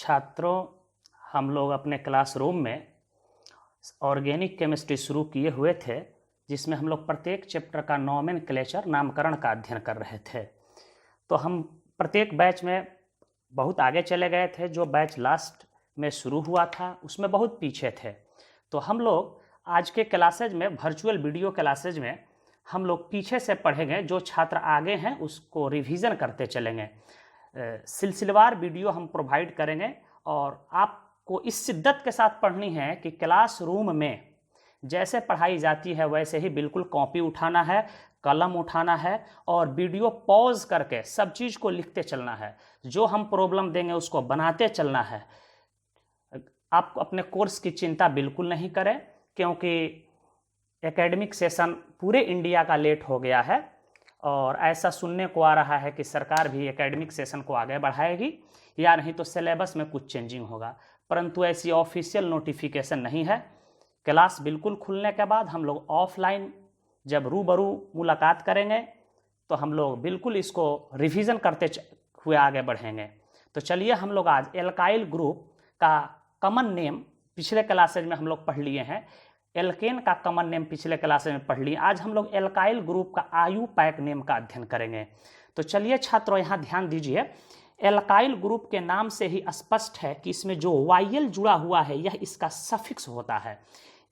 छात्रों, हम लोग अपने क्लासरूम में ऑर्गेनिक केमिस्ट्री शुरू किए हुए थे, जिसमें हम लोग प्रत्येक चैप्टर का नॉमेनक्लेचर नामकरण का अध्ययन कर रहे थे। तो हम प्रत्येक बैच में बहुत आगे चले गए थे। जो बैच लास्ट में शुरू हुआ था उसमें बहुत पीछे थे। तो हम लोग आज के क्लासेज में, वर्चुअल वीडियो क्लासेज में, हम लोग पीछे से पढ़ेंगे। जो छात्र आगे हैं उसको रिवीजन करते चलेंगे। सिलसिलेवार वीडियो हम प्रोवाइड करेंगे और आपको इस शिद्दत के साथ पढ़नी है कि क्लासरूम में जैसे पढ़ाई जाती है वैसे ही बिल्कुल कॉपी उठाना है, कलम उठाना है और वीडियो पॉज करके सब चीज़ को लिखते चलना है। जो हम प्रॉब्लम देंगे उसको बनाते चलना है। आप अपने कोर्स की चिंता बिल्कुल नहीं करें, क्योंकि एकेडमिक सेशन पूरे इंडिया का लेट हो गया है और ऐसा सुनने को आ रहा है कि सरकार भी एकेडमिक सेशन को आगे बढ़ाएगी या नहीं तो सिलेबस में कुछ चेंजिंग होगा, परंतु ऐसी ऑफिशियल नोटिफिकेशन नहीं है। क्लास बिल्कुल खुलने के बाद हम लोग ऑफलाइन जब रूबरू मुलाकात करेंगे तो हम लोग बिल्कुल इसको रिवीजन करते हुए आगे बढ़ेंगे। तो चलिए, हम लोग आज एल्काइल ग्रुप का कॉमन नेम पिछले क्लासेज में हम लोग पढ़ लिए हैं। एल्केन का कॉमन नेम पिछले क्लासेज में पढ़ लिए। आज हम लोग एल्काइल ग्रुप का आयुपैक नेम का अध्ययन करेंगे। तो चलिए छात्रों, यहाँ ध्यान दीजिए। एल्काइल ग्रुप के नाम से ही स्पष्ट है कि इसमें जो वाइल जुड़ा हुआ है यह इसका सफिक्स होता है,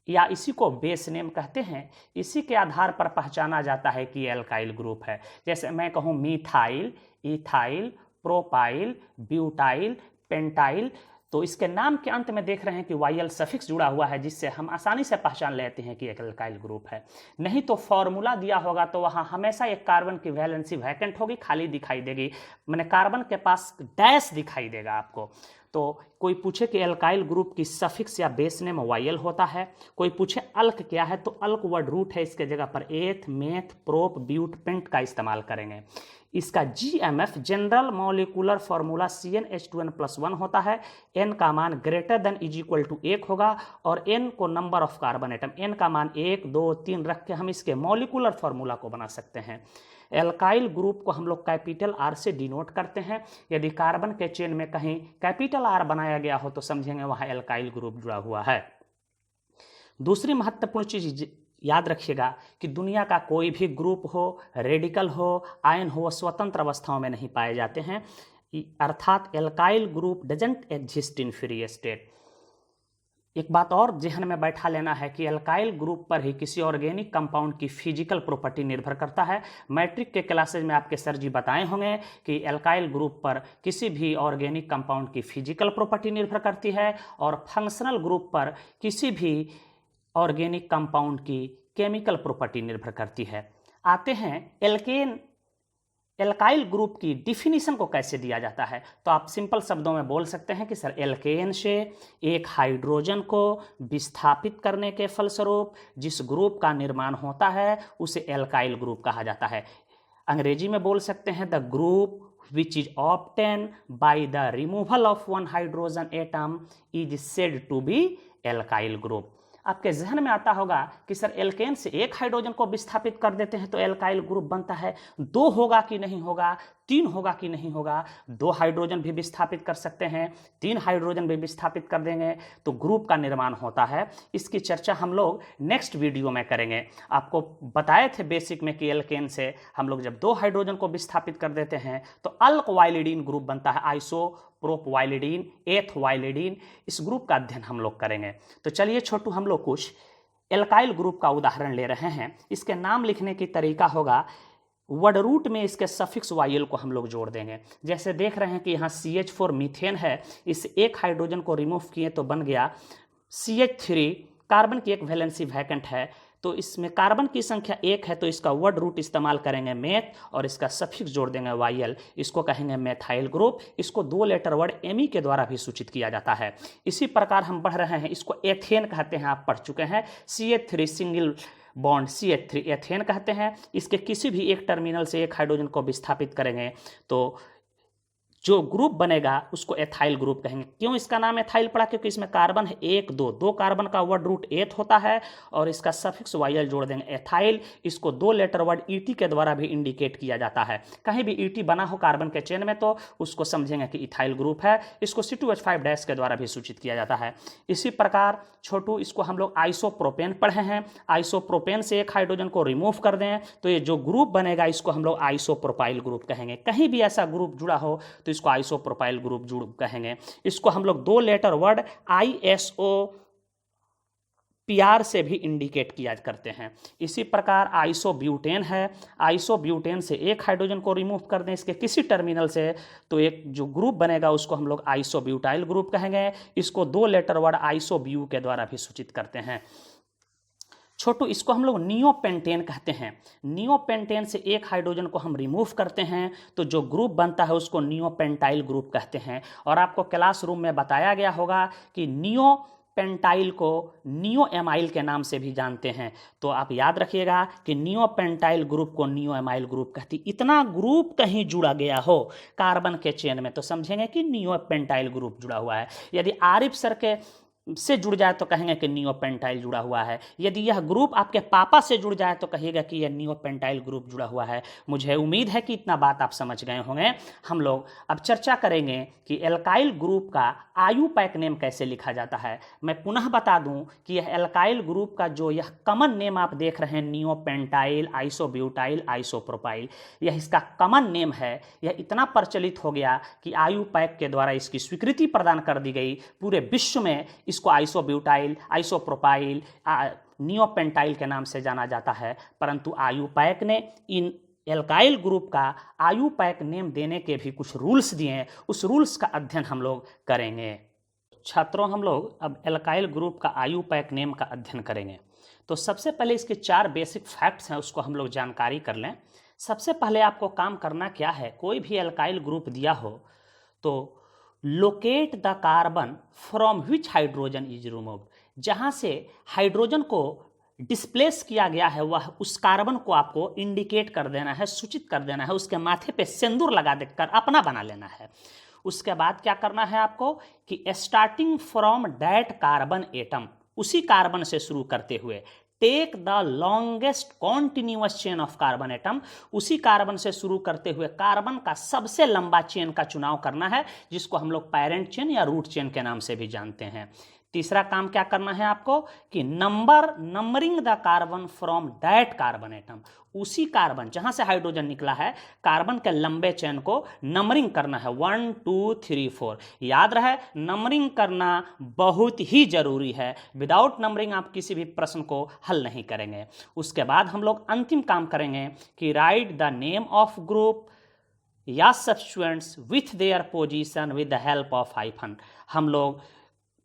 या इसी को बेस नेम कहते हैं। इसी के आधार पर पहचाना जाता है कि एल्काइल ग्रुप है। जैसे मैं कहूँ methyl, ethyl, propyl, butyl, pentyl, तो इसके नाम के अंत में देख रहे हैं कि वाइल सफिक्स जुड़ा हुआ है, जिससे हम आसानी से पहचान लेते हैं कि एक एल्काइल ग्रुप है। नहीं तो फॉर्मूला दिया होगा तो वहाँ हमेशा एक कार्बन की वैलेंसी वैकेंट होगी, खाली दिखाई देगी, मैंने कार्बन के पास डैश दिखाई देगा आपको। तो कोई पूछे कि एल्काइल ग्रुप की सफिक्स या बेस नेम वाइल होता है, कोई पूछे अल्क क्या है, तो अल्क वर्ड रूट है, इसके जगह पर एथ, मेथ, प्रोप, ब्यूट, पेंट का इस्तेमाल करेंगे। इसका GMF general molecular formula CnH2n+1 होता है। n का मान greater than is equal to 1 होगा और n को number of carbon atom, n का मान 1, 2, 3 रख के हम इसके मॉलिक्यूलर फॉर्मूला को बना सकते हैं। एल्काइल ग्रुप को हम लोग कैपिटल R से डिनोट करते हैं। यदि कार्बन के चेन में कहीं कैपिटल R बनाया गया हो तो समझेंगे वहाँ एल्काइल ग्रुप जुड़ा हुआ है। दूसरी महत्वपूर्ण चीज याद रखिएगा कि दुनिया का कोई भी ग्रुप हो, रेडिकल हो, आयन हो, स्वतंत्र अवस्थाओं में नहीं पाए जाते हैं, अर्थात alkyl group doesn't exist in free state. एक बात और जहन में बैठा लेना है कि एल्काइल ग्रुप पर ही किसी ऑर्गेनिक कंपाउंड की फिजिकल प्रॉपर्टी निर्भर करता है। मैट्रिक के क्लासेज में आपके सर जी बताए होंगे कि एल्काइल ग्रुप पर किसी भी ऑर्गेनिक कंपाउंड की फिजिकल प्रॉपर्टी निर्भर करती है और फंक्शनल ग्रुप पर किसी भी ऑर्गेनिक कंपाउंड की केमिकल प्रॉपर्टी निर्भर करती है। आते हैं एल्काइल ग्रुप की डिफिनीशन को कैसे दिया जाता है। तो आप सिंपल शब्दों में बोल सकते हैं कि सर, एल्केन से एक हाइड्रोजन को विस्थापित करने के फलस्वरूप जिस ग्रुप का निर्माण होता है उसे एल्काइल ग्रुप कहा जाता है। अंग्रेजी में बोल सकते हैं the group which is obtained by the removal of one hydrogen atom is said to be alkyl group। आपके जहन में आता होगा कि सर, एल्केन से एक हाइड्रोजन को विस्थापित कर देते हैं तो एल्काइल ग्रुप बनता है। 2 होगा कि नहीं होगा, 3 होगा कि नहीं होगा, 2 हाइड्रोजन भी विस्थापित कर सकते हैं, 3 हाइड्रोजन भी विस्थापित कर देंगे तो ग्रुप का निर्माण होता है। इसकी चर्चा हम लोग नेक्स्ट वीडियो में करेंगे। आपको बताए थे बेसिक में कि एल्केन से हम लोग जब 2 हाइड्रोजन को विस्थापित कर देते हैं तो अल्कवाइलिडीन ग्रुप बनता है, आइसो प्रोपवाइलिडीन, एथवाइलिडीन। इस ग्रुप का अध्ययन हम लोग करेंगे। तो चलिए छोटू, हम लोग कुछ एल्काइल ग्रुप का उदाहरण ले रहे हैं। इसके नाम लिखने की तरीका होगा, वर्ड रूट में इसके सफिक्स वाइल को हम लोग जोड़ देंगे। जैसे देख रहे हैं कि यहाँ CH4 मीथेन है, इस एक हाइड्रोजन को रिमूव किए तो बन गया CH3। कार्बन की एक वैलेंसी वैकेंट है तो इसमें कार्बन की संख्या 1 है तो इसका वर्ड रूट इस्तेमाल करेंगे मेथ और इसका सफिक्स जोड़ देंगे वाइल, इसको कहेंगे मेथाइल ग्रुप। इसको 2 लेटर वर्ड एमी के द्वारा भी सूचित किया जाता है। इसी प्रकार हम बढ़ रहे हैं, इसको एथेन कहते हैं, आप पढ़ चुके हैं। CH3 single bond CH3 ethane कहते हैं। इसके किसी भी एक टर्मिनल से एक हाइड्रोजन को विस्थापित करेंगे तो जो ग्रुप बनेगा उसको एथाइल ग्रुप कहेंगे। क्यों इसका नाम एथाइल पड़ा? क्योंकि इसमें कार्बन है 1 2, 2 कार्बन का वर्ड रूट एथ होता है और इसका सफिक्स वायल जोड़ देंगे एथाइल। इसको 2 लेटर वर्ड ईटी के द्वारा भी इंडिकेट किया जाता है। कहीं भी ईटी बना हो कार्बन के चेन में तो उसको समझेंगे कि इथाइल ग्रुप है। इसको C2H5 डैश के द्वारा भी सूचित किया जाता है। इसी प्रकार छोटू इसको हम लोग आइसोप्रोपेन पढ़े हैं। आइसोप्रोपेन से एक हाइड्रोजन को रिमूव कर दें तो ये जो ग्रुप बनेगा इसको हम लोग आइसोप्रोपाइल ग्रुप कहेंगे। कहीं भी ऐसा ग्रुप जुड़ा हो तो इसको आइसोप्रोपाइल ग्रुप जुड़ कहेंगे। इसको हम लोग 2 लेटर वर्ड ISO-PR से भी इंडिकेट किया करते हैं। इसी प्रकार आइसोब्यूटेन है। आइसोब्यूटेन से एक हाइड्रोजन को रिमूव कर दें इसके किसी टर्मिनल से तो एक जो ग्रुप बनेगा उसको हम लोग आइसोब्यूटाइल ग्रुप कहेंगे। इसको 2 लेटर वर्ड आइसोब्यू के द्वारा भी सूचित करते हैं। छोटू इसको हम लोग नियोपेंटेन कहते हैं। नियोपेंटेन से एक हाइड्रोजन को हम रिमूव करते हैं तो जो ग्रुप बनता है उसको नियोपेंटाइल ग्रुप कहते हैं। और आपको क्लासरूम में बताया गया होगा कि नियोपेंटाइल को नियोएमाइल के नाम से भी जानते हैं। तो आप याद रखिएगा कि नियोपेंटाइल ग्रुप को नियोएमाइल ग्रुप कहती। इतना ग्रुप कहीं जुड़ा गया हो कार्बन के चेन में तो समझेंगे कि नियोपेंटाइल ग्रुप जुड़ा हुआ है। यदि आरिफ सर के से जुड़ जाए तो कहेंगे कि नियोपेंटाइल जुड़ा हुआ है। यदि यह ग्रुप आपके पापा से जुड़ जाए तो कहिएगा कि यह नियोपेंटाइल ग्रुप जुड़ा हुआ है। मुझे उम्मीद है कि इतना बात आप समझ गए होंगे। हम लोग अब चर्चा करेंगे कि एल्काइल ग्रुप का आयुपैक नेम कैसे लिखा जाता है। मैं पुनः बता दूं कि यह एल्काइल ग्रुप का जो यह कॉमन नेम आप देख रहे हैं नियोपेंटाइल, आइसोब्यूटाइल, आइसोप्रोपाइल, यह इसका कॉमन नेम है। यह इतना प्रचलित हो गया कि आयुपैक के द्वारा इसकी स्वीकृति प्रदान कर दी गई। पूरे विश्व में इसको आइसोब्यूटाइल, आइसोप्रोपाइल, नियोपेंटाइल के नाम से जाना जाता है। परंतु आयुपैक ने इन एल्काइल ग्रुप का आयुपैक नेम देने के भी कुछ रूल्स दिए। उस रूल्स का अध्ययन हम लोग करेंगे। छात्रों हम लोग अब एल्काइल ग्रुप का आयुपैक नेम का अध्ययन करेंगे। तो सबसे पहले इसके 4 बेसिक फैक्ट्स हैं उसको हम लोग जानकारी कर लें। सबसे पहले आपको काम करना क्या है, कोई भी एल्काइल ग्रुप दिया हो तो locate the carbon from which hydrogen is removed. जहाँ से हाइड्रोजन को डिस्प्लेस किया गया है वह उस कार्बन को आपको इंडिकेट कर देना है, सूचित कर देना है। उसके माथे पे सिंदूर लगा देकर अपना बना लेना है। उसके बाद क्या करना है आपको कि starting from that carbon atom, उसी कार्बन से शुरू करते हुए take the longest continuous chain of carbon atom, उसी कार्बन से शुरू करते हुए कार्बन का सबसे लंबा चेन का चुनाव करना है जिसको हम लोग पैरेंट चेन या रूट चेन के नाम से भी जानते हैं। तीसरा काम क्या करना है आपको कि numbering the carbon from that carbon atom, उसी कार्बन जहां से हाइड्रोजन निकला है कार्बन के लंबे चेन को नंबरिंग करना है 1 2 3 4। याद रहे नंबरिंग करना बहुत ही जरूरी है। विदाउट नंबरिंग आप किसी भी प्रश्न को हल नहीं करेंगे। उसके बाद हम लोग अंतिम काम करेंगे कि write the name of group या substituents with their position with the help of hyphen. हम लोग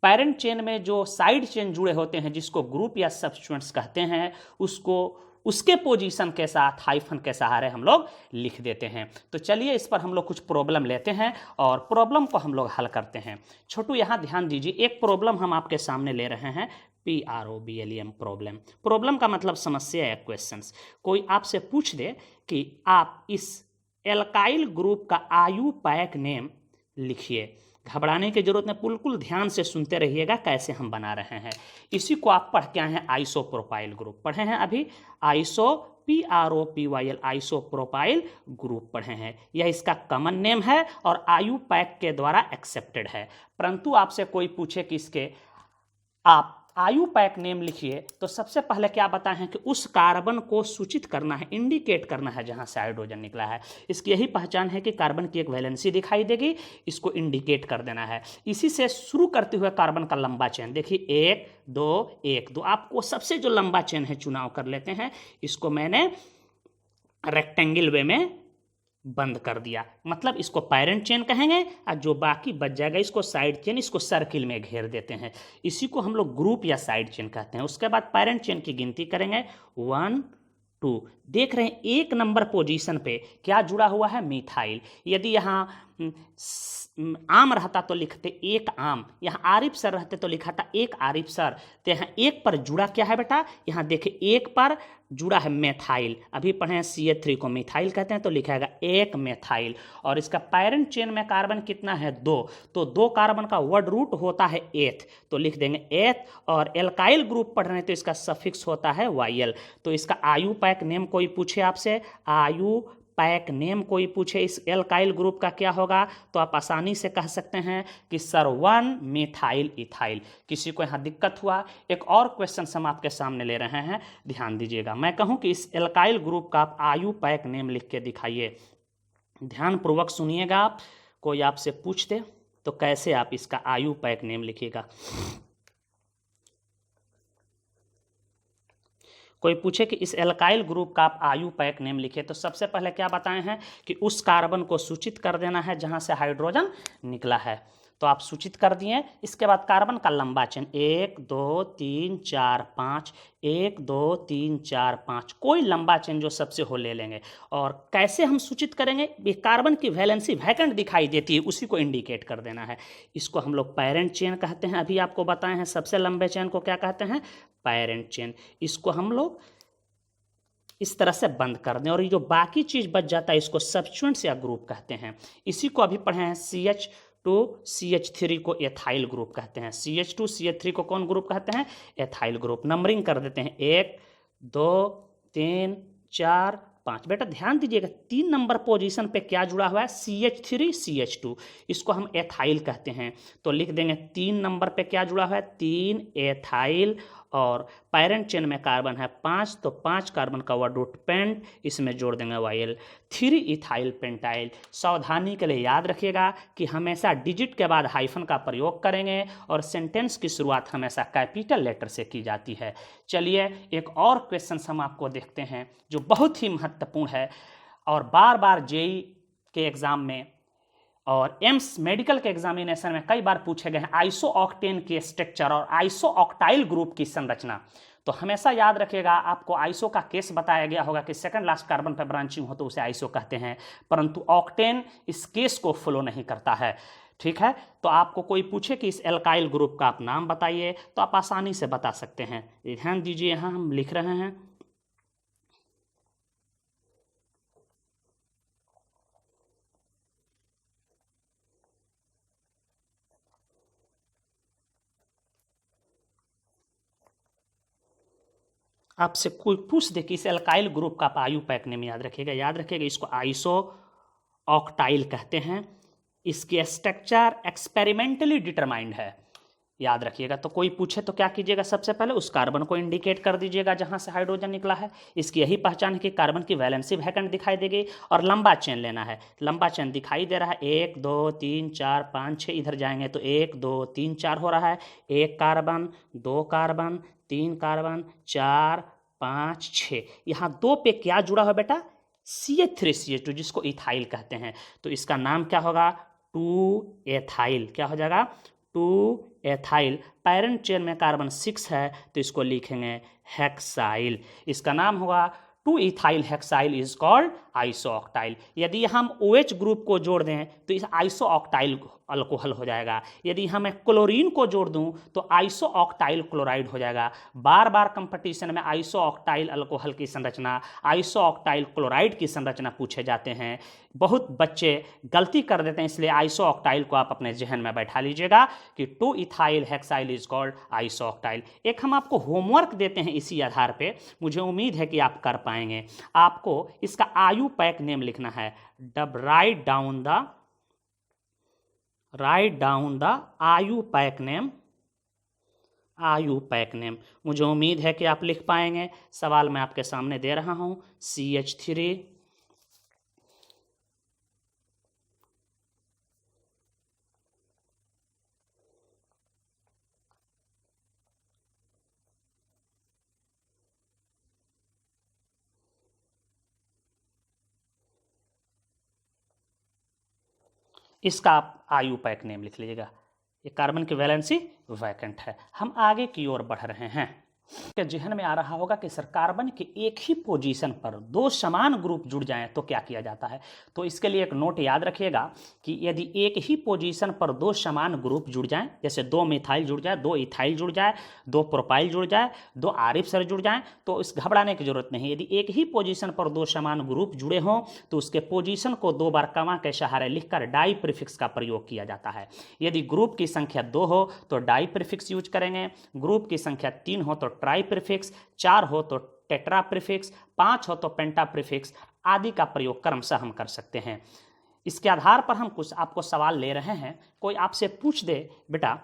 पैरेंट चेन में जो साइड चेन जुड़े होते हैं जिसको ग्रुप या सब्स्टिट्यूएंट्स कहते हैं उसको उसके पोजीशन के साथ हाइफन के सहारे हम लोग लिख देते हैं। तो चलिए इस पर हम लोग कुछ प्रॉब्लम लेते हैं और प्रॉब्लम को हम लोग हल करते हैं। छोटू यहाँ ध्यान दीजिए, एक प्रॉब्लम हम आपके सामने ले रहे हैं PROBLEM प्रॉब्लम। प्रॉब्लम का मतलब समस्या या क्वेश्चंस। कोई आपसे पूछ दे कि आप इस एल्काइल ग्रुप का आयुपैक नेम लिखिए। घबराने की जरूरत नहीं, बिल्कुल ध्यान से सुनते रहिएगा कैसे हम बना रहे हैं। इसी को आप पढ़ के आए हैं आइसोप्रोपाइल ग्रुप पढ़े हैं अभी, PROPYL आइसोप्रोपाइल ग्रुप पढ़े हैं। यह इसका कॉमन नेम है और आयुपैक के द्वारा एक्सेप्टेड है। परंतु आपसे कोई पूछे कि इसके आप आयुपैक नेम लिखिए तो सबसे पहले क्या बताएं कि उस कार्बन को सूचित करना है, इंडिकेट करना है जहां से हाइड्रोजन निकला है। इसकी यही पहचान है कि कार्बन की एक वैलेंसी दिखाई देगी, इसको इंडिकेट कर देना है। इसी से शुरू करते हुए कार्बन का लंबा चेन देखिए 1 2 1 2। आपको सबसे जो लंबा चेन है चुनाव कर लेते हैं। इसको मैंने रेक्टेंगल वे में बंद कर दिया, मतलब इसको पैरेंट चेन कहेंगे और जो बाकी बच जाएगा इसको साइड चेन, इसको सर्किल में घेर देते हैं। इसी को हम लोग ग्रुप या साइड चेन कहते हैं। उसके बाद पैरेंट चेन की गिनती करेंगे 1 2। देख रहे हैं 1 नंबर पोजीशन पे क्या जुड़ा हुआ है, मिथाइल। यदि यहाँ आम रहता तो लिखते एक आम, यहाँ आरिफ सर रहते तो लिखा था एक आरिफ सर। तो यहाँ एक पर जुड़ा क्या है बेटा, यहाँ देखिए एक पर जुड़ा है मेथाइल, अभी पढ़े हैं CH3 को मिथाइल कहते हैं, तो लिखाएगा एक मेथाइल। और इसका पैरेंट चेन में कार्बन कितना है 2, तो 2 कार्बन का वर्ड रूट होता है एथ, तो लिख देंगे एथ। और एल्काइल ग्रुप पढ़ रहे हैं तो इसका सफिक्स होता है YL। तो इसका आयु पैक नेम कोई पूछे आपसे, आयु पैक नेम कोई पूछे इस एल्काइल ग्रुप का क्या होगा, तो आप आसानी से कह सकते हैं कि सर 1 मिथाइल इथाइल। किसी को यहाँ दिक्कत हुआ, एक और क्वेश्चन हम आपके सामने ले रहे हैं, ध्यान दीजिएगा। मैं कहूँ कि इस एल्काइल ग्रुप का आप आयु पैक नेम लिख के दिखाइए, ध्यानपूर्वक सुनिएगा। आप कोई आपसे पूछ दे तो कैसे आप इसका आयु पैक नेम लिखिएगा। कोई पूछे कि इस एल्काइल ग्रुप का आप आयु पैक नेम लिखिए, तो सबसे पहले क्या बताए हैं कि उस कार्बन को सूचित कर देना है जहां से हाइड्रोजन निकला है, तो आप सूचित कर दिए। इसके बाद कार्बन का लंबा चेन 1 2 3 4 5, 1 2 3 4 5, कोई लंबा चेन जो सबसे हो ले लेंगे। और कैसे हम सूचित करेंगे, कार्बन की वैलेंसी वैकेंट दिखाई देती है उसी को इंडिकेट कर देना है। इसको हम लोग पैरेंट चेन कहते हैं, अभी आपको बताए हैं सबसे लंबे चेन को क्या कहते हैं, पैरेंट चेन। इसको हम लोग इस तरह से बंद कर दें, और ये जो बाकी चीज बच जाता है इसको सब्स्टिट्यूएंट्स या ग्रुप कहते हैं। इसी को अभी पढ़े हैं CH2 CH3 को एथाइल ग्रुप कहते हैं। CH2 CH3 को कौन ग्रुप कहते हैं, एथाइल ग्रुप। नंबरिंग कर देते हैं 1 2 3 4 5। बेटा ध्यान दीजिएगा 3 नंबर पोजीशन पे क्या जुड़ा हुआ है, CH3 CH2, इसको हम एथाइल कहते हैं। तो लिख देंगे 3 नंबर पे क्या जुड़ा हुआ है, 3 एथाइल। और पैरेंट चेन में कार्बन है 5, तो 5 कार्बन का वर्ड रूट पेंट, इसमें जोड़ देंगे YL, 3 इथाइल पेंटाइल। सावधानी के लिए याद रखिएगा कि हमेशा डिजिट के बाद हाइफन का प्रयोग करेंगे, और सेंटेंस की शुरुआत हमेशा कैपिटल लेटर से की जाती है। चलिए एक और क्वेश्चन हम आपको देखते हैं जो बहुत ही महत्वपूर्ण है, और बार बार JEE के एग्जाम में और एम्स मेडिकल के एग्जामिनेशन में कई बार पूछे गए हैं आइसो ऑक्टेन के स्ट्रक्चर और आइसो ऑक्टाइल ग्रुप की संरचना। तो हमेशा याद रखिएगा, आपको आइसो का केस बताया गया होगा कि सेकंड लास्ट कार्बन पर ब्रांचिंग हो तो उसे आइसो कहते हैं, परंतु ऑक्टेन इस केस को फॉलो नहीं करता है। ठीक है, तो आपको कोई पूछे कि इस एल्काइल ग्रुप का आप नाम बताइए तो आप आसानी से बता सकते हैं। ध्यान दीजिए, यहाँ हम लिख रहे हैं आपसे कोई पूछ दे कि इस एल्काइल ग्रुप का आप आयु पैक नेम याद रखिएगा इसको आइसो ऑक्टाइल कहते हैं। इसकी स्ट्रक्चर एक्सपेरिमेंटली डिटरमाइंड है, याद रखिएगा। तो कोई पूछे तो क्या कीजिएगा, सबसे पहले उस कार्बन को इंडिकेट कर दीजिएगा जहां से हाइड्रोजन निकला है। इसकी यही पहचान है कि कार्बन की वैलेंसी वैकेंट दिखाई देगी, और लंबा चेन लेना है। लंबा चेन दिखाई दे रहा है 1 2 3 4 5 6, इधर जाएंगे तो 1 2 3 4 हो रहा है। 1 कार्बन 2 कार्बन 3 कार्बन 4 5 6, यहाँ 2 पे क्या जुड़ा हुआ बेटा, CH3 CH2 जिसको इथाइल कहते हैं। तो इसका नाम क्या होगा, 2 एथाइल। क्या हो जाएगा, 2 एथाइल। पैरेंट चेन में कार्बन 6 है तो इसको लिखेंगे हेक्साइल। इसका नाम होगा 2 ethyl hexyl is called iso octyl. यदि हम OH ग्रुप को जोड़ दें तो इस आइसो ऑक्टाइल अल्कोहल हो जाएगा। यदि हम क्लोरीन को जोड़ दूं तो आइसो ऑक्टाइल क्लोराइड हो जाएगा। बार बार कंपटीशन में आइसो ऑक्टाइल अल्कोहल की संरचना, आइसो ऑक्टाइल क्लोराइड की संरचना पूछे जाते हैं। बहुत बच्चे गलती कर देते हैं, इसलिए आइसो ऑक्टाइल को आप अपने जहन में बैठा लीजिएगा कि 2 ethyl hexyl is called iso octyl. एक हम आपको होमवर्क देते हैं इसी आधार पे, मुझे उम्मीद है कि आप कर पाएंगे। आपको इसका आयु पैक नेम लिखना है। राइट डाउन द आयु पैक नेम, आयु पैक नेम। मुझे उम्मीद है कि आप लिख पाएंगे। सवाल मैं आपके सामने दे रहा हूं, CH3 इसका आप आयु पैक नेम लिख लीजिएगा। ये कार्बन की वैलेंसी वैकेंट है। हम आगे की ओर बढ़ रहे हैं। के जहन में आ रहा होगा कि सर कार्बन के एक ही पोजीशन पर दो समान ग्रुप जुड़ जाएं तो क्या किया जाता है। तो इसके लिए एक नोट याद रखिएगा कि यदि एक ही पोजीशन पर दो समान ग्रुप जुड़ जाएं, जैसे दो मिथाइल जुड़ जाए, दो इथाइल जुड़ जाए, दो प्रोपाइल जुड़ जाए, दो आरिफ सर जुड़ जाएं, तो इस घबराने की जरूरत नहीं। यदि एक ही पोजीशन पर दो समान ग्रुप जुड़े हों तो उसके पोजीशन को दो बार कमा के सहारे लिखकर डाई प्रीफिक्स का प्रयोग किया जाता है। यदि ग्रुप की संख्या 2 हो तो डाई प्रीफिक्स यूज करेंगे, ग्रुप की संख्या 3 हो तो ट्राई प्रीफिक्स, 4 हो तो टेट्रा प्रीफिक्स, 5 हो तो पेंटा प्रीफिक्स आदि का प्रयोग क्रमशः हम कर सकते हैं। इसके आधार पर हम कुछ आपको सवाल ले रहे हैं। कोई आपसे पूछ दे बेटा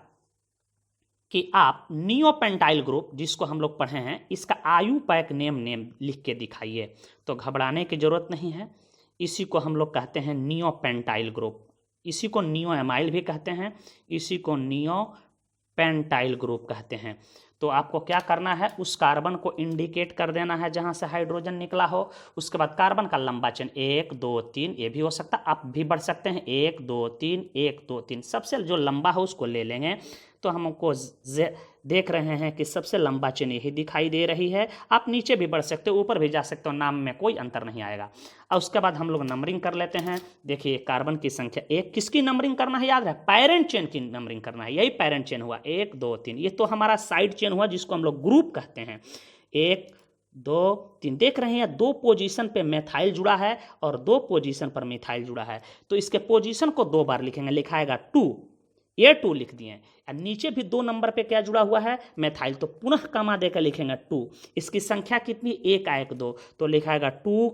कि आप नियोपेंटाइल ग्रुप जिसको हम लोग पढ़े हैं इसका आयुपैक नेम लिख के दिखाइए, तो घबराने की जरूरत नहीं है। इसी को हम लोग कहते हैं नियोपेंटाइल ग्रुप, इसी को नियो एमाइल भी कहते हैं, इसी को नियोपेंटाइल ग्रुप कहते हैं। तो आपको क्या करना है, उस कार्बन को इंडिकेट कर देना है जहां से हाइड्रोजन निकला हो। उसके बाद कार्बन का लंबा चेन 1 2 3 ये भी हो सकता है, आप भी बढ़ सकते हैं 1 2 3 1 2 3, सबसे जो लंबा हो उसको ले लेंगे। तो हमको देख रहे हैं कि सबसे लंबा चेन यही दिखाई दे रही है। आप नीचे भी बढ़ सकते हो, ऊपर भी जा सकते हो, नाम में कोई अंतर नहीं आएगा। और उसके बाद हम लोग नंबरिंग कर लेते हैं। देखिए कार्बन की संख्या 1, किसकी नंबरिंग करना है याद है, पैरेंट चेन की नंबरिंग करना है। यही पैरेंट चेन हुआ 1 2 3, ये तो हमारा साइड चेन हुआ जिसको हम लोग ग्रुप कहते हैं। 1 2 3 देख रहे हैं, 2 पोजीशन पे मेथाइल जुड़ा है और 2 पोजीशन पर मिथाइल जुड़ा है। तो इसके पोजीशन को 2 बार लिखेंगे, लिखा आएगा 2, ये 2 लिख दिए। और नीचे भी 2 नंबर पे क्या जुड़ा हुआ है, मेथाइल, तो पुनः कमा देकर लिखेंगे 2। इसकी संख्या कितनी, 1 1 2, तो लिखाएगा 2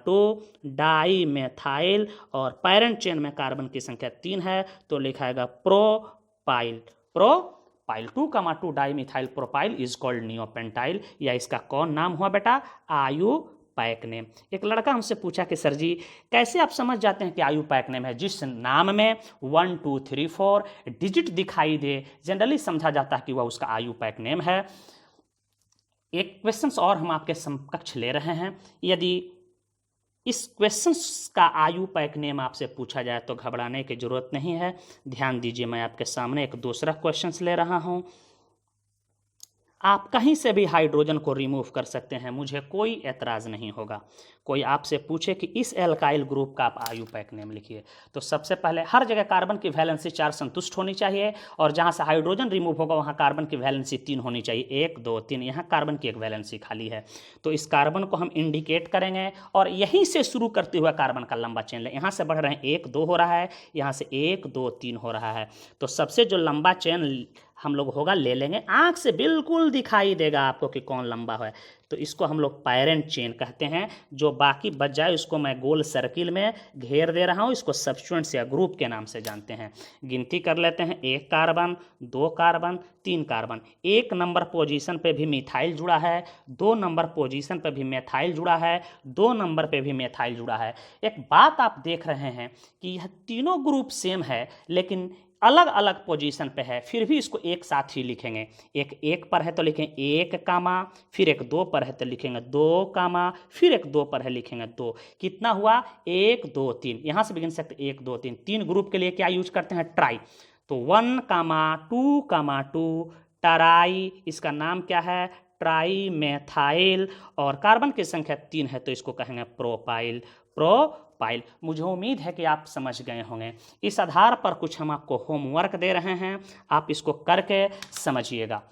2 डाई मेथाइल। और पैरेंट चेन में कार्बन की संख्या 3 है तो लिखाएगा propyl. 2 2 di methyl propyl is called neopentyl, या इसका कौन नाम हुआ बेटा, आयुपैक नेम। एक लड़का हमसे पूछा कि सर जी कैसे आप समझ जाते हैं कि आयुपैक नेम है, जिस नाम में 1 2 3 4 डिजिट दिखाई दे जनरली समझा जाता है कि वह उसका आयुपैक नेम है। एक क्वेश्चंस और हम आपके समकक्ष ले रहे हैं। यदि इस क्वेश्चंस का आयुपैक नेम आपसे पूछा जाए तो घबराने की जरूरत नहीं है। ध्यान दीजिए, मैं आपके सामने एक दूसरा क्वेश्चंस ले रहा हूं। आप कहीं से भी हाइड्रोजन को रिमूव कर सकते हैं, मुझे कोई एतराज़ नहीं होगा। कोई आपसे पूछे कि इस एल्काइल ग्रुप का आप आयुपैक नेम लिखिए, तो सबसे पहले हर जगह कार्बन की वैलेंसी 4 संतुष्ट होनी चाहिए, और जहां से हाइड्रोजन रिमूव होगा वहां कार्बन की वैलेंसी 3 होनी चाहिए, 1 2 3। यहाँ कार्बन की एक वैलेंसी खाली है, तो इस कार्बन को हम इंडिकेट करेंगे और यहीं से शुरू करते हुए कार्बन का लंबा चेन लें। यहाँ से बढ़ रहे हैं 1 2 हो रहा है, यहाँ से 1 2 3 हो रहा है, तो सबसे जो लंबा चेन हम लोग होगा ले लेंगे, आंख से बिल्कुल दिखाई देगा आपको कि कौन लंबा है, तो इसको हम लोग पैरेंट चेन कहते हैं। जो बाकी बच जाए उसको मैं गोल सर्किल में घेर दे रहा हूँ, इसको सब्स्टिट्यूएंट्स या ग्रुप के नाम से जानते हैं। गिनती कर लेते हैं, 1 carbon 2 carbon 3 carbon, 1 number position पे भी मिथाइल जुड़ा है, 2 नंबर पोजीशन पे भी मेथाइल जुड़ा है, 2 नंबर पे भी मेथाइल जुड़ा है। एक बात आप देख रहे हैं कि यह तीनों ग्रुप सेम है लेकिन अलग अलग पोजीशन पे है, फिर भी इसको एक साथ ही लिखेंगे। एक 1 पर है तो लिखेंगे 1 कामा, फिर एक 2 पर है तो लिखेंगे 2 कामा, फिर एक 2 पर है लिखेंगे 2। कितना हुआ, 1 2 3। यहाँ से भी गिन सकते 1 2 3। 3 ग्रुप के लिए क्या यूज करते हैं, ट्राई, तो 1 2 ट्राई, इसका नाम क्या है, ट्राई मेथाइल। और कार्बन की संख्या 3 है तो इसको कहेंगे प्रोपाइल। मुझे उम्मीद है कि आप समझ गए होंगे। इस आधार पर कुछ हम आपको होमवर्क दे रहे हैं, आप इसको करके समझिएगा।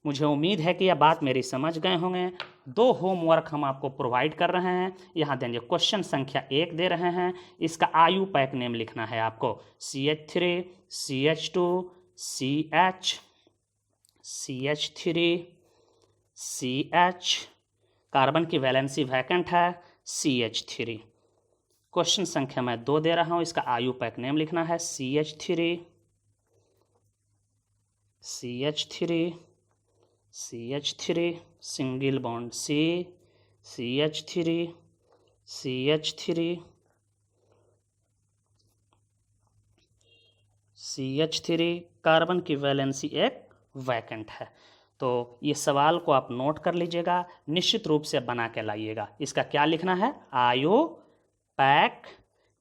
मुझे उम्मीद है कि यह बात मेरी समझ गए होंगे। 2 होमवर्क हम आपको प्रोवाइड कर रहे हैं। यहाँ देंगे क्वेश्चन संख्या 1 दे रहे हैं, इसका आयुपैक नेम लिखना है आपको, CH3 CH2 CH3 CH, carbon की वैलेंसी वैकेंट है CH3। क्वेश्चन संख्या मैं 2 दे रहा हूं, इसका आयुपैक नेम लिखना है CH3 single bond C, CH3 carbon की वैलेंसी एक वैकेंट है। तो ये सवाल को आप नोट कर लीजिएगा, निश्चित रूप से बना के लाइएगा। इसका क्या लिखना है, आयुपैक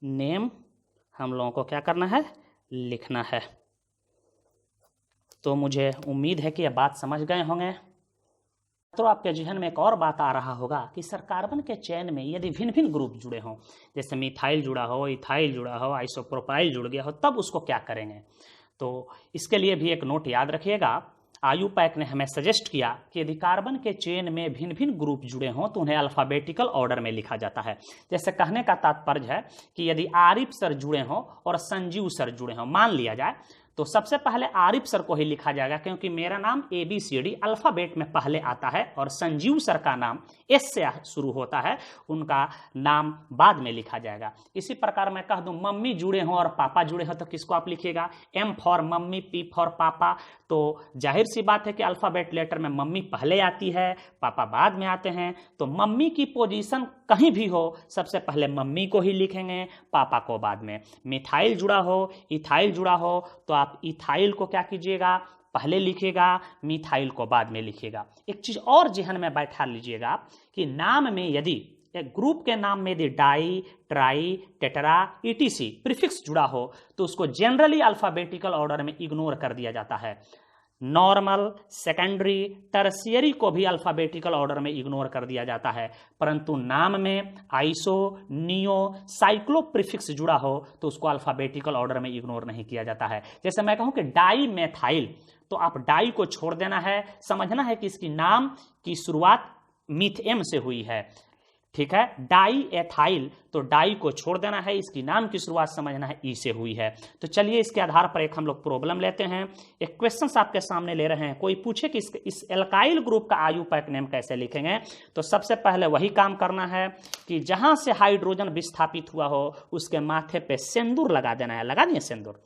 नेम हम लोगों को क्या करना है, लिखना है। तो मुझे उम्मीद है कि यह बात समझ गए होंगे। तो आपके जहन में एक और बात आ रहा होगा कि सर कार्बन के चेन में यदि भिन्न भिन्न ग्रुप जुड़े हों, जैसे मिथाइल जुड़ा हो, इथाइल जुड़ा हो, आइसोप्रोपाइल जुड़ गया हो, तब उसको क्या करेंगे। तो इसके लिए भी एक नोट याद रखिएगा। आयुपैक ने हमें सजेस्ट किया कि यदि कार्बन के चेन में भिन्न भिन्न ग्रुप जुड़े हों तो उन्हें अल्फ़ाबेटिकल ऑर्डर में लिखा जाता है। जैसे कहने का तात्पर्य है कि यदि आरिफ सर जुड़े हों और संजीव सर जुड़े हों, मान लिया जाए, तो सबसे पहले आरिफ सर को ही लिखा जाएगा क्योंकि मेरा नाम ABCD अल्फ़ाबेट में पहले आता है और संजीव सर का नाम S से शुरू होता है, उनका नाम बाद में लिखा जाएगा। इसी प्रकार मैं कह दूं मम्मी जुड़े हों और पापा जुड़े हों तो किसको आप लिखिएगा, M for mummy, P for पापा। तो जाहिर सी बात है कि अल्फ़ाबेट लेटर में मम्मी पहले आती है, पापा बाद में आते हैं। तो मम्मी की पोजीशन कहीं भी हो सबसे पहले मम्मी को ही लिखेंगे, पापा को बाद में। मिथाइल जुड़ा हो, इथाइल जुड़ा हो तो आप इथाइल को क्या कीजिएगा, पहले लिखिएगा, मिथाइल को बाद में लिखिएगा। एक चीज और जहन में बैठा लीजिएगा कि नाम में यदि एक ग्रुप के नाम में यदि di, tri, tetra, ETC prefix जुड़ा हो तो उसको जनरली अल्फाबेटिकल ऑर्डर में इग्नोर कर दिया जाता है। नॉर्मल, सेकेंडरी, टर्शियरी को भी अल्फाबेटिकल ऑर्डर में इग्नोर कर दिया जाता है, परंतु नाम में आइसो, नियो, साइक्लो प्रीफिक्स जुड़ा हो तो उसको अल्फाबेटिकल ऑर्डर में इग्नोर नहीं किया जाता है। जैसे मैं कहूं कि डाई मेथाइल, तो आप डाई को छोड़ देना है, समझना है कि इसकी नाम की शुरुआत मिथ M से हुई है, ठीक है। डाई एथाइल, तो डाई को छोड़ देना है, इसकी नाम की शुरुआत समझना है E से हुई है। तो चलिए इसके आधार पर एक हम लोग प्रॉब्लम लेते हैं। एक क्वेश्चंस आपके सामने ले रहे हैं। कोई पूछे कि इस एल्काइल ग्रुप का आयुपैक नेम कैसे लिखेंगे, तो सबसे पहले वही काम करना है कि जहां से हाइड्रोजन विस्थापित हुआ हो उसके माथे पे सिंदूर लगा देना है। लगा दिए सिंदूर।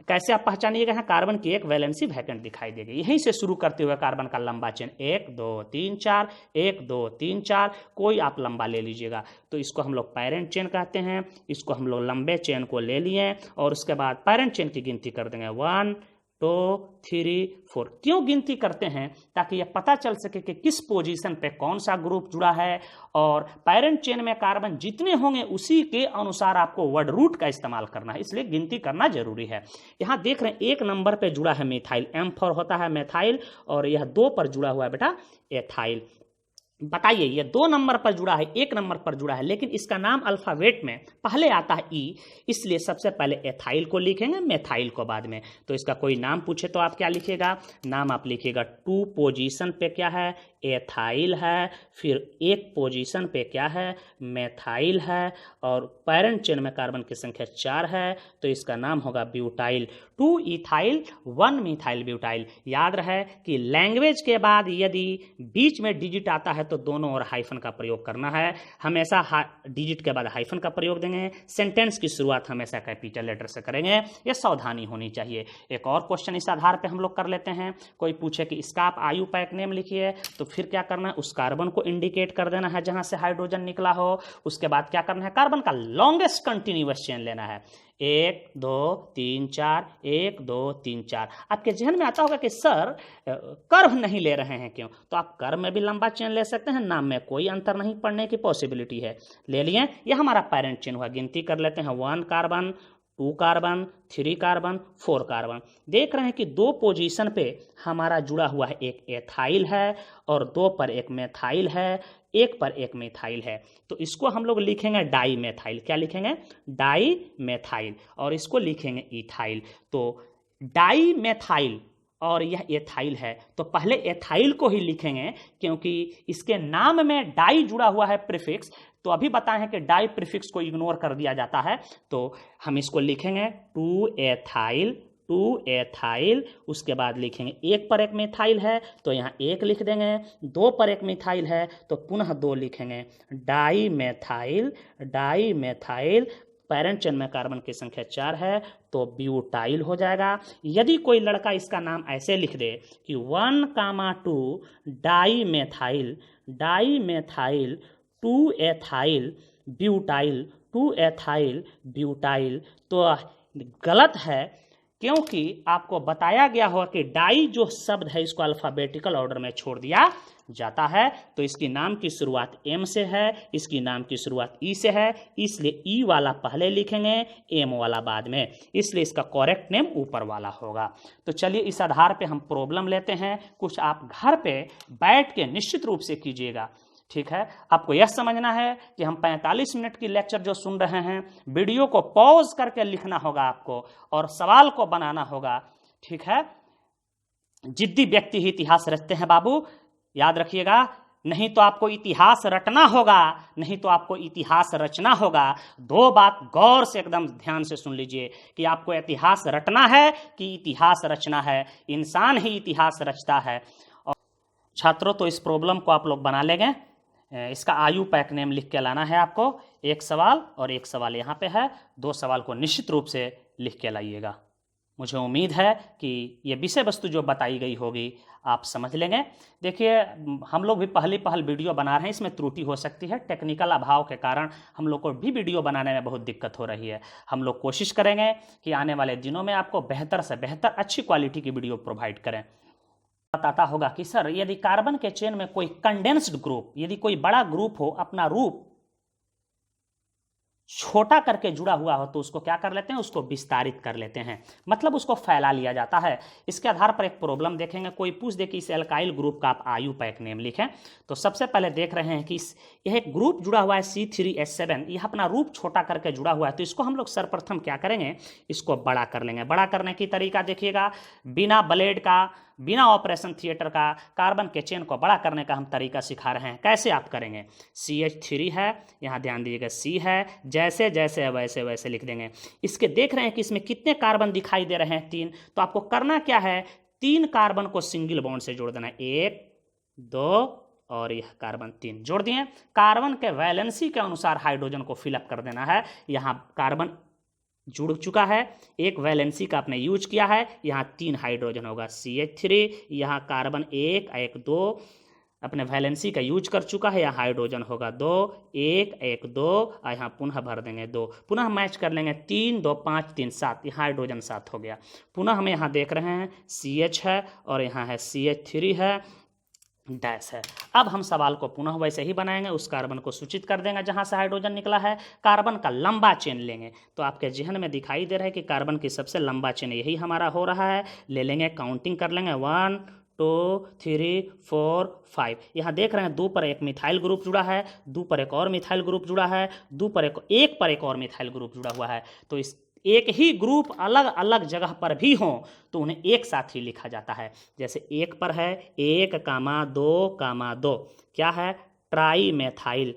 कैसे आप पहचानिएगा, कार्बन की एक वैलेंसी वैकेंट दिखाई देगी। यहीं से शुरू करते हुए कार्बन का लंबा चेन 1 2 3 4, 1 2 3 4, कोई आप लंबा ले लीजिएगा। तो इसको हम लोग पैरेंट चेन कहते हैं। इसको हम लोग लंबे चेन को ले लिए और उसके बाद पैरेंट चेन की गिनती कर देंगे 1 2 3 4। क्यों गिनती करते हैं, ताकि यह पता चल सके कि किस पोजीशन पे कौन सा ग्रुप जुड़ा है, और पैरेंट चेन में कार्बन जितने होंगे उसी के अनुसार आपको वर्ड रूट का इस्तेमाल करना है, इसलिए गिनती करना जरूरी है। यहां देख रहे हैं 1 नंबर पे जुड़ा है मिथाइल, M फॉर होता है मेथाइल, और यह 2 पर जुड़ा हुआ है बेटा एथाइल। बताइए ये 2 नंबर पर जुड़ा है, 1 नंबर पर जुड़ा है, लेकिन इसका नाम अल्फाबेट में पहले आता है E, इसलिए सबसे पहले एथाइल को लिखेंगे, मेथाइल को बाद में। तो इसका कोई नाम पूछे तो आप क्या लिखिएगा, नाम आप लिखिएगा 2 पोजीशन पे क्या है, एथाइल है, फिर 1 पोजीशन पे क्या है, मेथाइल है, और पैरेंट चेन में कार्बन की संख्या 4 है, तो इसका नाम होगा ब्यूटाइल। 2 ethyl 1 methyl butyl. याद रहे कि लैंग्वेज के बाद यदि बीच में डिजिट आता है तो दोनों ओर हाइफन का प्रयोग करना है, हमेशा डिजिट के बाद हाइफन का प्रयोग देंगे। सेंटेंस की शुरुआत हमेशा कैपिटल लेटर से करेंगे, यह सावधानी होनी चाहिए। एक और क्वेश्चन इस आधार पे हम लोग कर लेते हैं। कोई पूछे कि इसका आप आयुपैक नेम लिखिए, तो फिर क्या करना है, उस कार्बन को इंडिकेट कर देना है जहां से हाइड्रोजन निकला हो। उसके बाद क्या करना है, कार्बन का लॉन्गेस्ट कंटिन्यूअस चेन लेना है, 1 2 3 4, 1 2 3 4। आपके जहन में आता होगा कि सर कर्व नहीं ले रहे हैं क्यों, तो आप कर्व में भी लंबा चेन ले सकते हैं, नाम में कोई अंतर नहीं पड़ने की पॉसिबिलिटी है। ले लिए, यह हमारा पैरेंट चेन हुआ। गिनती कर लेते हैं 1 कार्बन, 2 कार्बन, 3 कार्बन, 4 कार्बन। देख रहे हैं कि 2 पोजीशन पे हमारा जुड़ा हुआ है, एक एथाइल है और 2 पर एक मेथाइल है, 1 पर एक मिथाइल है। तो इसको हम लोग लिखेंगे डाई मेथाइल। क्या लिखेंगे, डाई मेथाइल, और इसको लिखेंगे इथाइल। तो डाई मेथाइल और यह एथाइल है, तो पहले एथाइल को ही लिखेंगे क्योंकि इसके नाम में डाई जुड़ा हुआ है प्रीफिक्स। तो अभी बताए हैं कि डाई प्रीफिक्स को इग्नोर कर दिया जाता है, तो हम इसको लिखेंगे 2 एथाइल, 2 एथाइल। उसके बाद लिखेंगे 1 पर एक मिथाइल है तो यहाँ 1 लिख देंगे, 2 पर एक मिथाइल है तो पुनः 2 लिखेंगे, di methyl, di methyl. Parent chain में कार्बन की संख्या 4 है तो ब्यूटाइल हो जाएगा। यदि कोई लड़का इसका नाम ऐसे लिख दे कि 1, 2 di methyl, di methyl 2 ethyl butyl, 2 ethyl butyl, तो गलत है। क्योंकि आपको बताया गया होगा कि डाई जो शब्द है इसको अल्फाबेटिकल ऑर्डर में छोड़ दिया जाता है, तो इसकी नाम की शुरुआत एम से है, इसकी नाम की शुरुआत ई से है, इसलिए ई वाला पहले लिखेंगे, एम वाला बाद में, इसलिए इसका करेक्ट नेम ऊपर वाला होगा। तो चलिए इस आधार पे हम प्रॉब्लम लेते हैं, कुछ आप घर पे बैठ के निश्चित रूप से कीजिएगा। ठीक है, आपको यह समझना है कि हम 45 मिनट की लेक्चर जो सुन रहे हैं, वीडियो को पॉज करके लिखना होगा आपको और सवाल को बनाना होगा। ठीक है, जिद्दी व्यक्ति ही इतिहास रचते हैं बाबू, याद रखिएगा। नहीं तो आपको इतिहास रटना होगा, नहीं तो आपको इतिहास रचना होगा। दो बात गौर से एकदम ध्यान से सुन लीजिए कि आपको इतिहास रटना है कि इतिहास रचना है। इंसान ही इतिहास रचता है। और छात्रों, तो इस प्रॉब्लम को आप लोग बना लेंगे। इसका आयु पैक नेम लिख के लाना है आपको। एक सवाल और एक सवाल यहाँ पे है, दो सवाल को निश्चित रूप से लिख के लाइएगा। मुझे उम्मीद है कि ये विषय वस्तु जो बताई गई होगी आप समझ लेंगे। देखिए, हम लोग भी पहली वीडियो बना रहे हैं, इसमें त्रुटि हो सकती है, टेक्निकल अभाव के कारण हम लोग को भी वीडियो बनाने में बहुत दिक्कत हो रही है। हम लोग कोशिश करेंगे कि आने वाले दिनों में आपको बेहतर से बेहतर अच्छी क्वालिटी की वीडियो प्रोवाइड करें। बताता होगा कि सर यदि कार्बन के चेन में कोई कंडेंस्ड ग्रुप, यदि कोई बड़ा ग्रुप हो, अपना रूप छोटा करके जुड़ा हुआ हो, तो उसको क्या कर लेते हैं, उसको विस्तारित कर लेते हैं, मतलब उसको फैला लिया जाता है। इसके आधार पर एक प्रॉब्लम देखेंगे। कोई पूछ दे कि इस एल्काइल ग्रुप का आप आयु पैक नेम लिखें, तो सबसे पहले देख रहे हैं कि यह एक ग्रुप जुड़ा हुआ है C3H7, यह अपना रूप छोटा करके जुड़ा हुआ है, तो इसको हम लोग सर्वप्रथम क्या करेंगे, इसको बड़ा कर लेंगे। बड़ा करने की तरीका देखिएगा, बिना ब्लेड का, बिना ऑपरेशन थिएटर का कार्बन के चेन को बड़ा करने का हम तरीका सिखा रहे हैं। कैसे आप करेंगे, CH3 है, यहाँ ध्यान दीजिएगा, C है, जैसे जैसे है वैसे वैसे लिख देंगे। इसके देख रहे हैं कि इसमें कितने कार्बन दिखाई दे रहे हैं, 3, तो आपको करना क्या है, 3 कार्बन को सिंगल बॉन्ड से जोड़ देना है, 1 2 और यह कार्बन 3 जोड़ दिए। कार्बन के वैलेंसी के अनुसार हाइड्रोजन को फिलअप कर देना है। यहाँ कार्बन जुड़ चुका है, एक वैलेंसी का आपने यूज किया है, यहाँ 3 हाइड्रोजन होगा, CH3, यहाँ कार्बन 1 1 2 अपने वैलेंसी का यूज कर चुका है, यहाँ हाइड्रोजन होगा 2 1 1 2 और यहाँ पुनः भर देंगे 2, पुनः मैच कर लेंगे 3 2 5 3 7, यहाँ हाइड्रोजन 7 हो गया। पुनः हम यहाँ देख रहे हैं CH है और यहाँ है CH3 है, डैश है। अब हम सवाल को पुनः वैसे ही बनाएंगे, उस कार्बन को सूचित कर देंगे जहां से हाइड्रोजन निकला है, कार्बन का लंबा चेन लेंगे। तो आपके जहन में दिखाई दे रहा है कि कार्बन की सबसे लंबा चेन यही हमारा हो रहा है, ले लेंगे, काउंटिंग कर लेंगे, 1 2 3 4 5। यहाँ देख रहे हैं 2 पर एक मिथाइल ग्रुप जुड़ा है, 2 पर एक और मिथाइल ग्रुप जुड़ा है, 2 पर एक और मिथाइल ग्रुप जुड़ा हुआ है। तो इस एक ही ग्रुप अलग अलग जगह पर भी हों तो उन्हें एक साथ ही लिखा जाता है। जैसे 1 पर है 1 2 2, क्या है, ट्राई मेथाइल।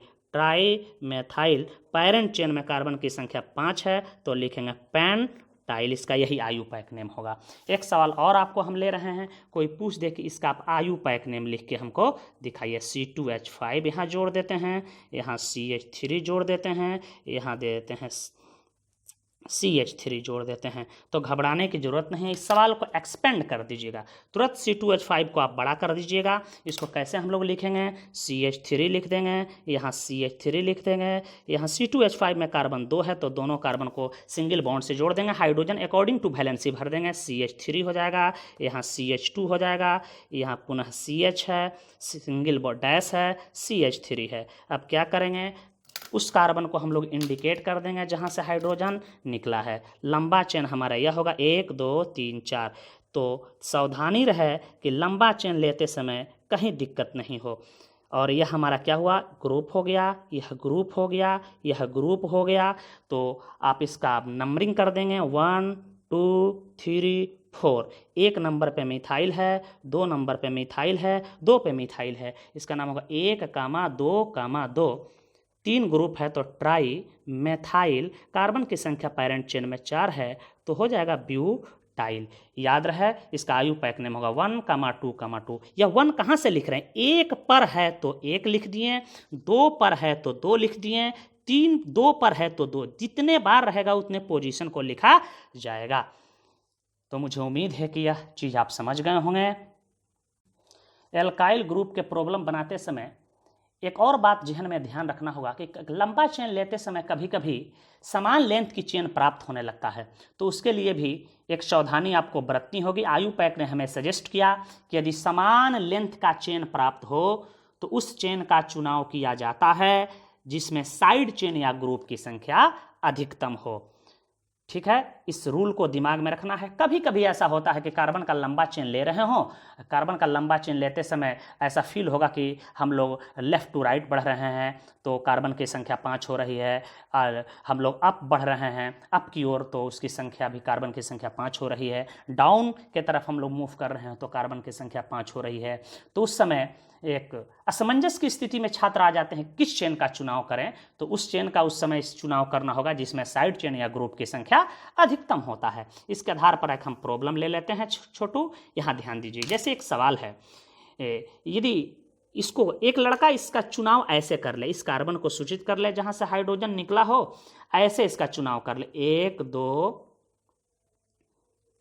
पैरेंट चेन में कार्बन की संख्या 5 है तो लिखेंगे पैन टाइल, इसका यही आयु पैक नेम होगा। एक सवाल और आपको हम ले रहे हैं, कोई पूछ दे कि इसका आप आयु पैक नेम लिख के हमको दिखाइए। C2H5 यहाँ जोड़ देते हैं, यहाँ CH3 जोड़ देते हैं, यहाँ दे देते हैं CH3 जोड़ देते हैं। तो घबराने की जरूरत नहीं है, इस सवाल को एक्सपेंड कर दीजिएगा, तुरंत C2H5 को आप बड़ा कर दीजिएगा। इसको कैसे हम लोग लिखेंगे, CH3 लिख देंगे, यहाँ CH3 लिख देंगे, यहाँ C2H5 में कार्बन 2 है तो दोनों कार्बन को सिंगल बॉन्ड से जोड़ देंगे, हाइड्रोजन अकॉर्डिंग टू वैलेंसी भर देंगे, CH3 हो जाएगा, यहाँ CH2 हो जाएगा, यहाँ पुनः CH है, सिंगल बॉन्ड डैश है, CH3 है। अब क्या करेंगे, उस कार्बन को हम लोग इंडिकेट कर देंगे जहाँ से हाइड्रोजन निकला है। लंबा चेन हमारा यह होगा 1 2 3 4। तो सावधानी रहे कि लंबा चेन लेते समय कहीं दिक्कत नहीं हो। और यह हमारा क्या हुआ, ग्रुप हो गया, यह ग्रुप हो गया, यह ग्रुप हो गया। तो आप इसका नंबरिंग कर देंगे 1 2 3 4। 1 नंबर पे मिथाइल है, 2 नंबर पे मिथाइल है, 2 पे मिथाइल है, इसका नाम होगा 1 2 2। 3 ग्रुप है तो ट्राई मेथाइल, कार्बन की संख्या पैरेंट चेन में 4 है तो हो जाएगा ब्यूटाइल। याद रहे इसका आयु पैक नेम होगा 1 2 2। यह 1 कहाँ से लिख रहे हैं, 1 पर है तो 1 लिख दिए, 2 पर है तो 2 लिख दिए, 2 पर है तो 2, जितने बार रहेगा उतने पोजीशन को लिखा जाएगा। तो मुझे उम्मीद है कि यह चीज़ आप समझ गए होंगे। एल्काइल ग्रुप के प्रॉब्लम बनाते समय एक और बात जहन में ध्यान रखना होगा कि लंबा चेन लेते समय कभी कभी समान लेंथ की चेन प्राप्त होने लगता है, तो उसके लिए भी एक सावधानी आपको बरतनी होगी। आयुपैक ने हमें सजेस्ट किया कि यदि समान लेंथ का चेन प्राप्त हो तो उस चेन का चुनाव किया जाता है जिसमें साइड चेन या ग्रुप की संख्या अधिकतम हो। ठीक है, इस रूल को दिमाग में रखना है। कभी कभी ऐसा होता है कि कार्बन का लंबा चेन ले रहे हों, कार्बन का लंबा चेन लेते समय ऐसा फील होगा कि हम लोग लेफ़्ट टू राइट बढ़ रहे हैं तो कार्बन की संख्या 5 हो रही है, और हम लोग अप बढ़ रहे हैं अप की ओर तो उसकी संख्या भी कार्बन की संख्या 5 हो रही है, डाउन के तरफ हम लोग मूव कर रहे हैं तो कार्बन की संख्या 5 हो रही है। तो उस समय एक असमंजस की स्थिति में छात्र आ जाते हैं किस चेन का चुनाव करें, तो उस चेन का उस समय चुनाव करना होगा जिसमें साइड चेन या ग्रुप की संख्या अधिकतम होता है। इसके आधार पर एक हम प्रॉब्लम ले लेते हैं छोटू, यहाँ ध्यान दीजिए। जैसे एक सवाल है, यदि इसको एक लड़का इसका चुनाव ऐसे कर ले, इस कार्बन को सूचित कर ले जहां से हाइड्रोजन निकला हो, ऐसे इसका चुनाव कर ले 1 2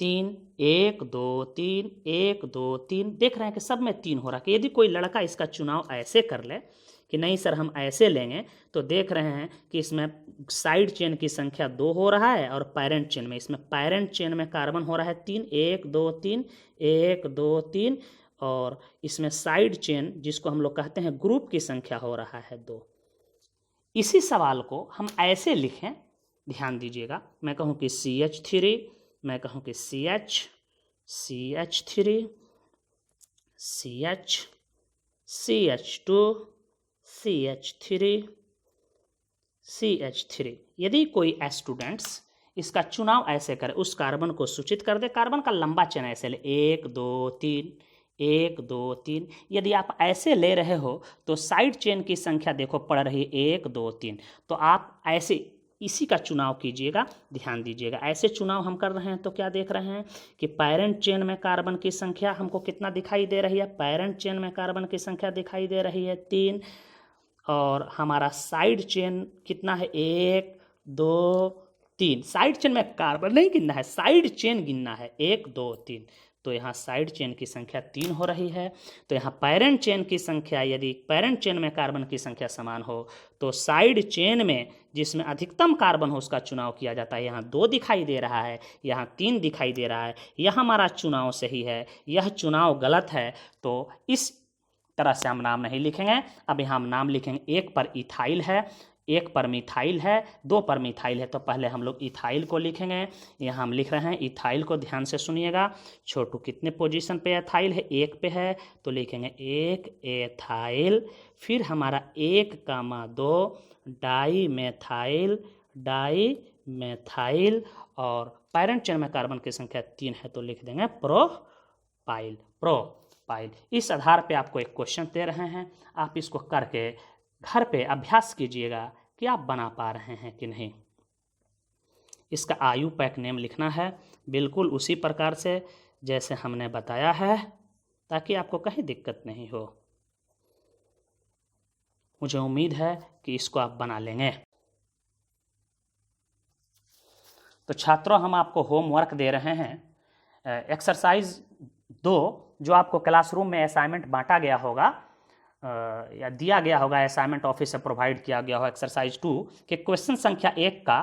3 1 2 3 1 2 3, देख रहे हैं कि सब में 3 हो रहा है। कि यदि कोई लड़का इसका चुनाव ऐसे कर ले कि नहीं सर हम ऐसे लेंगे, तो देख रहे हैं कि इसमें साइड चेन की संख्या 2 हो रहा है और पैरेंट चेन में, इसमें पैरेंट चेन में कार्बन हो रहा है 3 1 2 3 1 2 3, और इसमें साइड चेन जिसको हम लोग कहते हैं ग्रुप की संख्या हो रहा है 2। इसी सवाल को हम ऐसे लिखें, ध्यान दीजिएगा, मैं कहूँ कि CH3, मैं कहूँ कि CH CH3 CH CH2 CH3 CH3। यदि कोई स्टूडेंट्स इसका चुनाव ऐसे करे, उस कार्बन को सूचित कर दे, कार्बन का लंबा चेन ऐसे ले 1 2 3 1 2 3, यदि आप ऐसे ले रहे हो तो साइड चेन की संख्या देखो पड़ रही है 1 2 3, तो आप ऐसे इसी का चुनाव कीजिएगा। ध्यान दीजिएगा, ऐसे चुनाव हम कर रहे हैं तो क्या देख रहे हैं कि पैरेंट चेन में कार्बन की संख्या हमको कितना दिखाई दे रही है, पैरेंट चेन में कार्बन की संख्या दिखाई दे रही है 3, और हमारा साइड चेन कितना है 1 2 3। साइड चेन में कार्बन नहीं गिनना है, साइड चेन गिनना है 1 2 3, तो यहाँ साइड चेन की संख्या 3 हो रही है। तो यहाँ पैरेंट चेन की संख्या, यदि पैरेंट चेन में कार्बन की संख्या समान हो तो साइड चेन में जिसमें अधिकतम कार्बन हो उसका चुनाव किया जाता है। यहाँ 2 दिखाई दे रहा है, यहाँ 3 दिखाई दे रहा है, यह हमारा चुनाव सही है, यह चुनाव गलत है, तो इस तरह से हम नाम नहीं लिखेंगे। अब यहाँ हम नाम लिखेंगे, 1 पर इथाइल है, 1 पर मिथाइल है, 2 पर मिथाइल है, तो पहले हम लोग इथाइल को लिखेंगे। यहाँ हम लिख रहे हैं इथाइल को, ध्यान से सुनिएगा। छोटू कितने पोजीशन पे इथाइल है, 1 पे है, तो लिखेंगे 1 एथाइल, फिर हमारा 1,2 डाई मेथाइल, और पैरेंट चेन में कार्बन की संख्या 3 है तो लिख देंगे प्रोपाइल। इस आधार पे आपको एक क्वेश्चन दे रहे हैं, आप इसको करके घर पे अभ्यास कीजिएगा कि आप बना पा रहे हैं कि नहीं। इसका आयुपैक नेम लिखना है बिल्कुल उसी प्रकार से जैसे हमने बताया है, ताकि आपको कहीं दिक्कत नहीं हो। मुझे उम्मीद है कि इसको आप बना लेंगे। तो छात्रों, हम आपको होमवर्क दे रहे हैं, एक्सरसाइज 2 जो आपको क्लासरूम में असाइनमेंट बांटा गया होगा या दिया गया होगा, असाइनमेंट ऑफिस से प्रोवाइड किया गया हो, एक्सरसाइज 2 के क्वेश्चन संख्या 1 का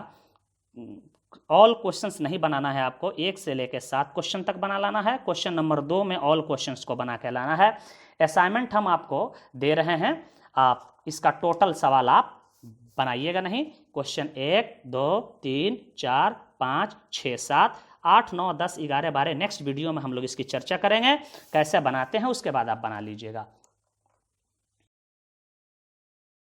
ऑल क्वेश्चंस नहीं बनाना है आपको, 1 से लेकर 7 क्वेश्चन तक बना लाना है। क्वेश्चन नंबर 2 में ऑल क्वेश्चंस को बना के लाना है। असाइनमेंट हम आपको दे रहे हैं, आप इसका टोटल सवाल आप बनाइएगा नहीं। क्वेश्चन 1 2 3 4 5 6 7 8 9 10 11 12 नेक्स्ट वीडियो में हम लोग इसकी चर्चा करेंगे, कैसे बनाते हैं उसके बाद आप बना लीजिएगा।